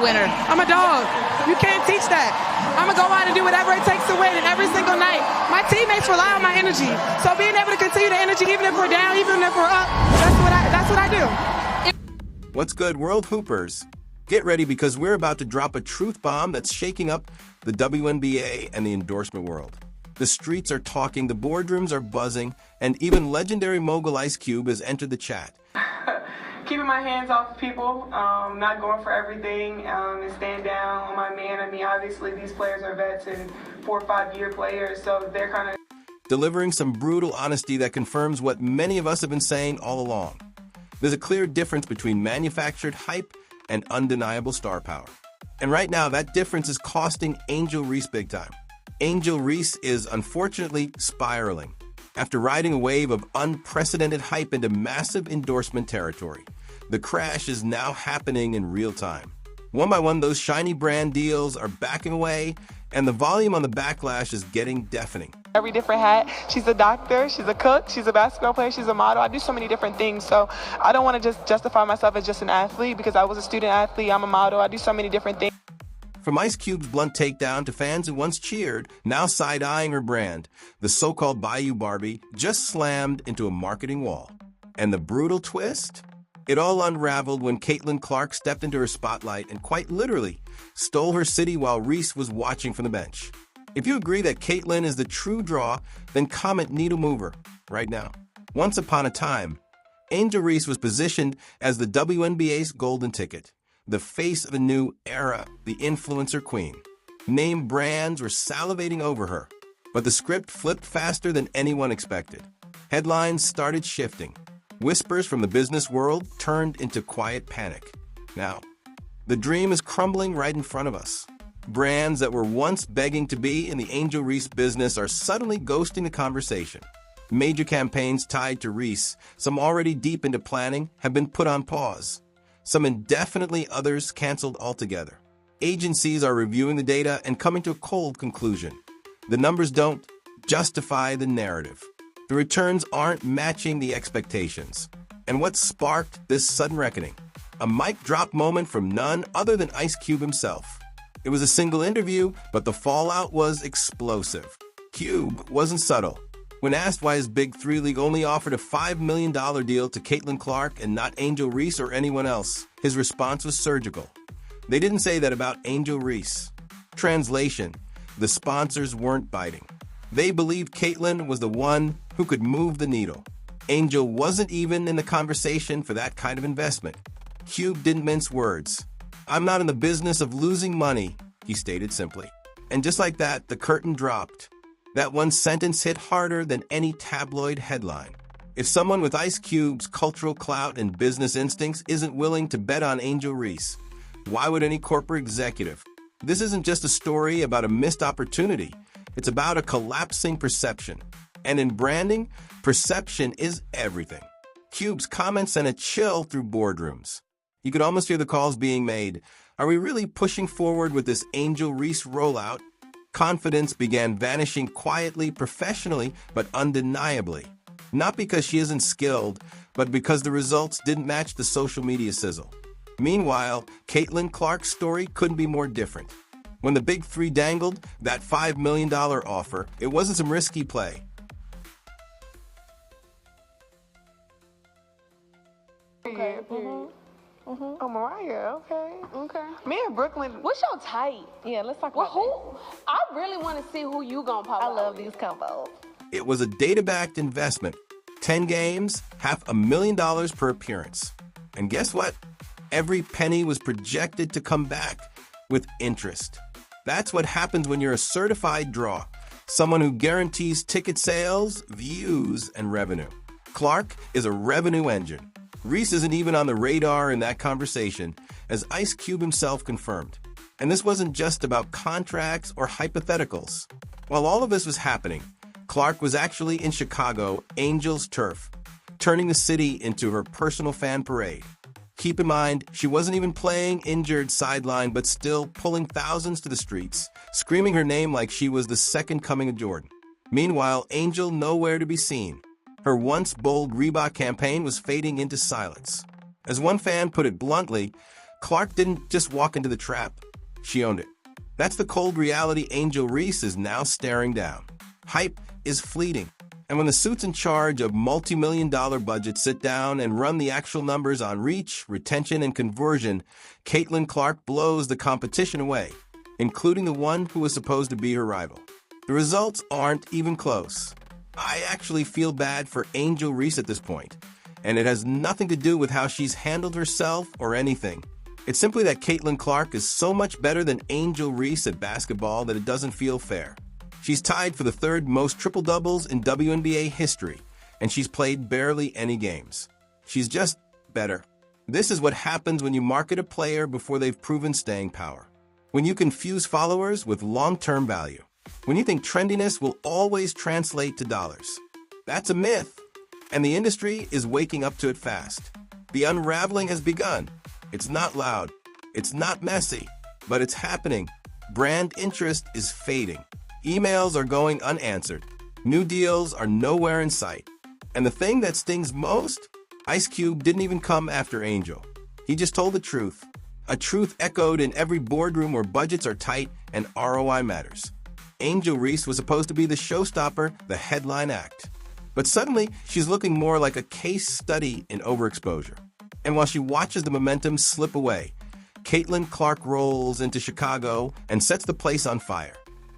a winner. I'm a dog. You can't teach that. I'm going to go out and do whatever it takes to win, and every single night, my teammates rely on my energy. So being able to continue the energy, even if we're down, even if we're up, that's what I do. What's good, World Hoopers? Get ready because we're about to drop a truth bomb that's shaking up the WNBA and the endorsement world. The streets are talking, the boardrooms are buzzing, and even legendary mogul Ice Cube has entered the chat. Keeping my hands off of people, not going for everything, and stand down on my man. I mean, obviously these players are vets and 4 or 5 year players, so they're kind of delivering some brutal honesty that confirms what many of us have been saying all along. There's a clear difference between manufactured hype and undeniable star power. And right now, that difference is costing Angel Reese big time. Angel Reese is unfortunately spiraling. After riding a wave of unprecedented hype into massive endorsement territory, the crash is now happening in real time. One by one, those shiny brand deals are backing away, and the volume on the backlash is getting deafening. every different hat. She's a doctor, she's a cook, she's a basketball player, she's a model. I do so many different things. So I don't want to just justify myself as just an athlete because I was a student athlete. I'm a model. I do so many different things. From Ice Cube's blunt takedown to fans who once cheered, now side-eyeing her brand, the so-called Bayou Barbie just slammed into a marketing wall. And the brutal twist? It all unraveled when Caitlin Clark stepped into her spotlight and quite literally stole her city while Reese was watching from the bench. If you agree that Caitlin is the true draw, then comment needle mover right now. Once upon a time, Angel Reese was positioned as the WNBA's golden ticket, the face of a new era, the influencer queen. Name brands were salivating over her, but the script flipped faster than anyone expected. Headlines started shifting. Whispers from the business world turned into quiet panic. Now, the dream is crumbling right in front of us. Brands that were once begging to be in the Angel Reese business are suddenly ghosting the conversation. Major campaigns tied to Reese, some already deep into planning, have been put on pause. Some indefinitely, others canceled altogether. Agencies are reviewing the data and coming to a cold conclusion. The numbers don't justify the narrative. The returns aren't matching the expectations. And what sparked this sudden reckoning? A mic drop moment from none other than Ice Cube himself. It was a single interview, but the fallout was explosive. Cube wasn't subtle. When asked why his Big Three League only offered a $5 million deal to Caitlin Clark and not Angel Reese or anyone else, his response was surgical. They didn't say that about Angel Reese. Translation: the sponsors weren't biting. They believed Caitlin was the one who could move the needle. Angel wasn't even in the conversation for that kind of investment. Cube didn't mince words. "I'm not in the business of losing money," he stated simply. And just like that, the curtain dropped. That one sentence hit harder than any tabloid headline. If someone with Ice Cube's cultural clout and business instincts isn't willing to bet on Angel Reese, why would any corporate executive? This isn't just a story about a missed opportunity. It's about a collapsing perception. And in branding, perception is everything. Cube's comments sent a chill through boardrooms. You could almost hear the calls being made. Are we really pushing forward with this Angel Reese rollout? Confidence began vanishing quietly, professionally, but undeniably. Not because she isn't skilled, but because the results didn't match the social media sizzle. Meanwhile, Caitlin Clark's story couldn't be more different. When the Big Three dangled that $5 million offer, it wasn't some risky play. Okay. Oh, Mariah, okay. Me and Brooklyn. What's your type? Yeah, let's talk Well, about who? I really want to see who you gonna pop that. I out love with. these combos. It was a data-backed investment. 10 games, $500,000 per appearance. And guess what? Every penny was projected to come back with interest. That's what happens when you're a certified draw, someone who guarantees ticket sales, views, and revenue. Clark is a revenue engine. Reese isn't even on the radar in that conversation, as Ice Cube himself confirmed. And this wasn't just about contracts or hypotheticals. While all of this was happening, Clark was actually in Chicago, Angel's turf, turning the city into her personal fan parade. Keep in mind, she wasn't even playing injured sideline, but still pulling thousands to the streets, screaming her name like she was the second coming of Jordan. Meanwhile, Angel nowhere to be seen. Her once bold Reebok campaign was fading into silence. As one fan put it bluntly, Clark didn't just walk into the trap. She owned it. That's the cold reality Angel Reese is now staring down. Hype is fleeting. And when the suits in charge of multi-million-dollar budgets sit down and run the actual numbers on reach, retention, and conversion, Caitlin Clark blows the competition away, including the one who was supposed to be her rival. The results aren't even close. I actually feel bad for Angel Reese at this point, and it has nothing to do with how she's handled herself or anything. It's simply that Caitlin Clark is so much better than Angel Reese at basketball that it doesn't feel fair. She's tied for the third most triple-doubles in WNBA history, and she's played barely any games. She's just better. This is what happens when you market a player before they've proven staying power. When you confuse followers with long-term value. When you think trendiness will always translate to dollars. That's a myth, and the industry is waking up to it fast. The unraveling has begun. It's not loud. It's not messy, but it's happening. Brand interest is fading. Emails are going unanswered. New deals are nowhere in sight. And the thing that stings most? Ice Cube didn't even come after Angel. He just told the truth. A truth echoed in every boardroom where budgets are tight and ROI matters. Angel Reese was supposed to be the showstopper, the headline act. But suddenly, she's looking more like a case study in overexposure. And while she watches the momentum slip away, Caitlin Clark rolls into Chicago and sets the place on fire.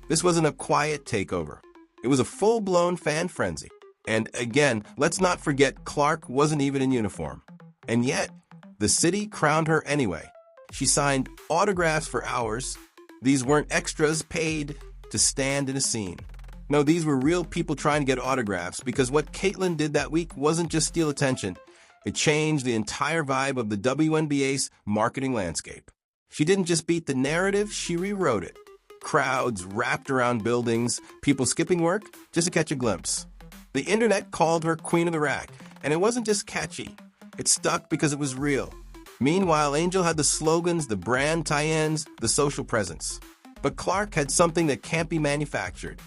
This wasn't a quiet takeover. It was a full-blown fan frenzy. And again, let's not forget Clark wasn't even in uniform. And yet, the city crowned her anyway. She signed autographs for hours. These weren't extras paid to stand in a scene. No, these were real people trying to get autographs because what Caitlin did that week wasn't just steal attention. It changed the entire vibe of the WNBA's marketing landscape. She didn't just beat the narrative, she rewrote it. Crowds wrapped around buildings, people skipping work just to catch a glimpse. The internet called her Queen of the Rack, and it wasn't just catchy. It stuck because it was real. Meanwhile, Angel had the slogans, the brand tie-ins, the social presence. But Clark had something that can't be manufactured.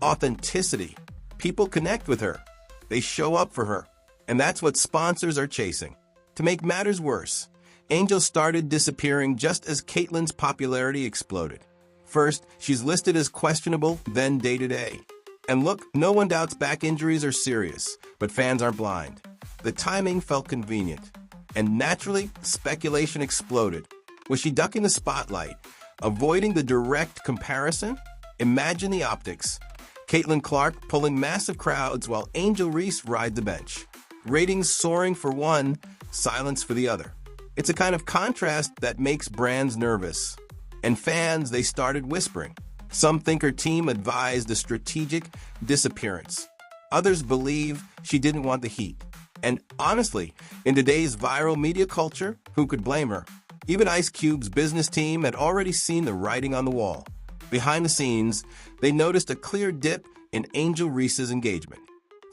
Authenticity. People connect with her. They show up for her. And that's what sponsors are chasing. To make matters worse, Angel started disappearing just as Caitlin's popularity exploded. First, she's listed as questionable, then day-to-day. And look, no one doubts back injuries are serious, but fans aren't blind. The timing felt convenient. And naturally, speculation exploded. Was she ducking the spotlight? Avoiding the direct comparison? Imagine the optics. Caitlin Clark pulling massive crowds while Angel Reese ride the bench. Ratings soaring for one, silence for the other. It's a kind of contrast that makes brands nervous. And fans, they started whispering. Some think her team advised a strategic disappearance. Others believe she didn't want the heat. And honestly, in today's viral media culture, who could blame her? Even Ice Cube's business team had already seen the writing on the wall. Behind the scenes, they noticed a clear dip in Angel Reese's engagement.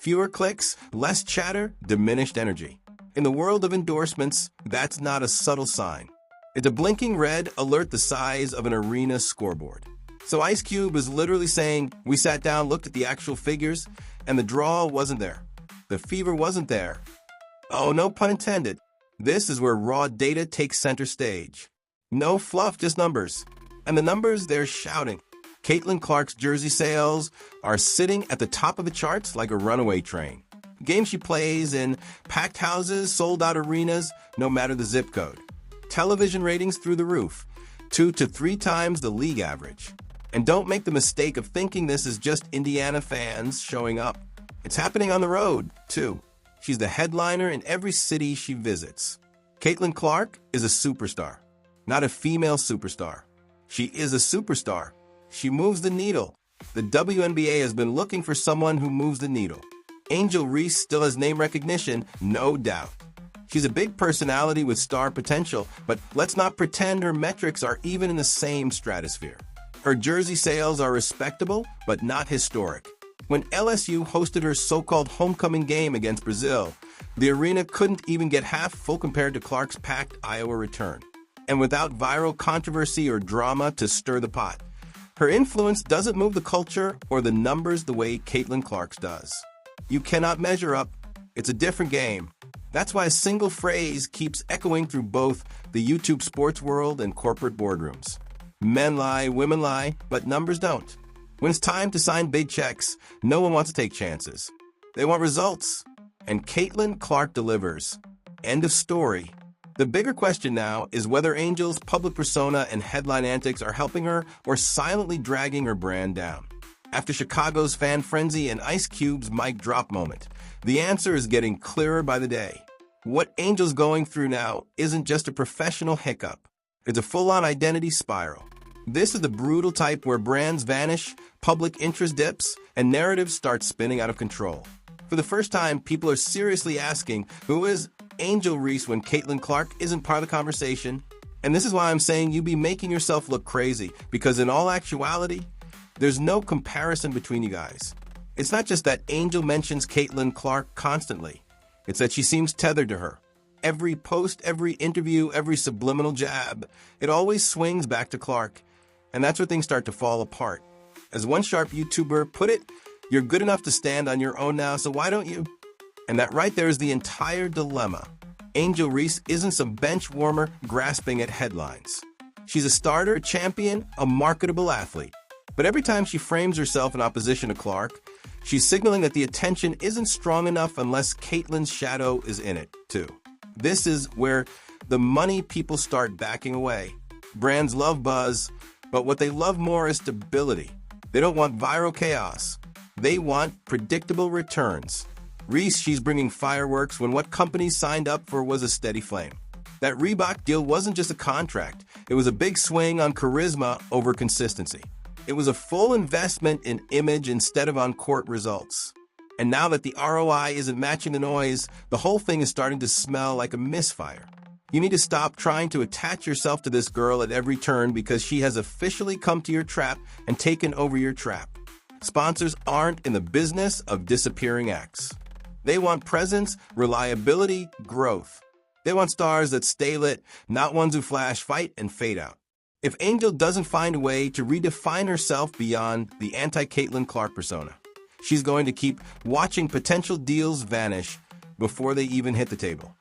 Fewer clicks, less chatter, diminished energy. In the world of endorsements, that's not a subtle sign. It's a blinking red alert the size of an arena scoreboard. So Ice Cube is literally saying, we sat down, looked at the actual figures, and the draw wasn't there. The fever wasn't there. Oh, no pun intended. This is where raw data takes center stage. No fluff, just numbers. And the numbers, they're shouting. Caitlin Clark's jersey sales are sitting at the top of the charts like a runaway train. Games she plays in packed houses, sold-out arenas, no matter the zip code. Television ratings through the roof, 2 to 3 times the league average. And don't make the mistake of thinking this is just Indiana fans showing up. It's happening on the road, too. She's the headliner in every city she visits. Caitlin Clark is a superstar, not a female superstar. She is a superstar. She moves the needle. The WNBA has been looking for someone who moves the needle. Angel Reese still has name recognition, no doubt. She's a big personality with star potential, but let's not pretend her metrics are even in the same stratosphere. Her jersey sales are respectable, but not historic. When LSU hosted her so-called homecoming game against Brazil, the arena couldn't even get half full compared to Clark's packed Iowa return. And without viral controversy or drama to stir the pot, her influence doesn't move the culture or the numbers the way Caitlin Clark's does. You cannot measure up. It's a different game. That's why a single phrase keeps echoing through both the YouTube sports world and corporate boardrooms. Men lie, women lie, but numbers don't. When it's time to sign big checks, no one wants to take chances. They want results. And Caitlin Clark delivers. End of story. The bigger question now is whether Angel's public persona and headline antics are helping her or silently dragging her brand down. After Chicago's fan frenzy and Ice Cube's mic drop moment, the answer is getting clearer by the day. What Angel's going through now isn't just a professional hiccup. It's a full-on identity spiral. This is the brutal type where brands vanish, public interest dips, and narratives start spinning out of control. For the first time, people are seriously asking, who is Angel Reese when Caitlin Clark isn't part of the conversation? And this is why I'm saying you be making yourself look crazy, because in all actuality, there's no comparison between you guys. It's not just that Angel mentions Caitlin Clark constantly. It's that she seems tethered to her. Every post, every interview, every subliminal jab, it always swings back to Clark. And that's where things start to fall apart. As one sharp YouTuber put it, you're good enough to stand on your own now, so why don't you? And that right there is the entire dilemma. Angel Reese isn't some bench warmer grasping at headlines. She's a starter, a champion, a marketable athlete. But every time she frames herself in opposition to Clark, she's signaling that the attention isn't strong enough unless Caitlin's shadow is in it, too. This is where the money people start backing away. Brands love buzz, but what they love more is stability. They don't want viral chaos. They want predictable returns. Reese, she's bringing fireworks when what companies signed up for was a steady flame. That Reebok deal wasn't just a contract. It was a big swing on charisma over consistency. It was a full investment in image instead of on-court results. And now that the ROI isn't matching the noise, the whole thing is starting to smell like a misfire. You need to stop trying to attach yourself to this girl at every turn because she has officially come to your trap and taken over your trap. Sponsors aren't in the business of disappearing acts. They want presence, reliability, growth. They want stars that stay lit, not ones who flash, fight, and fade out. If Angel doesn't find a way to redefine herself beyond the anti-Caitlin Clark persona, she's going to keep watching potential deals vanish before they even hit the table.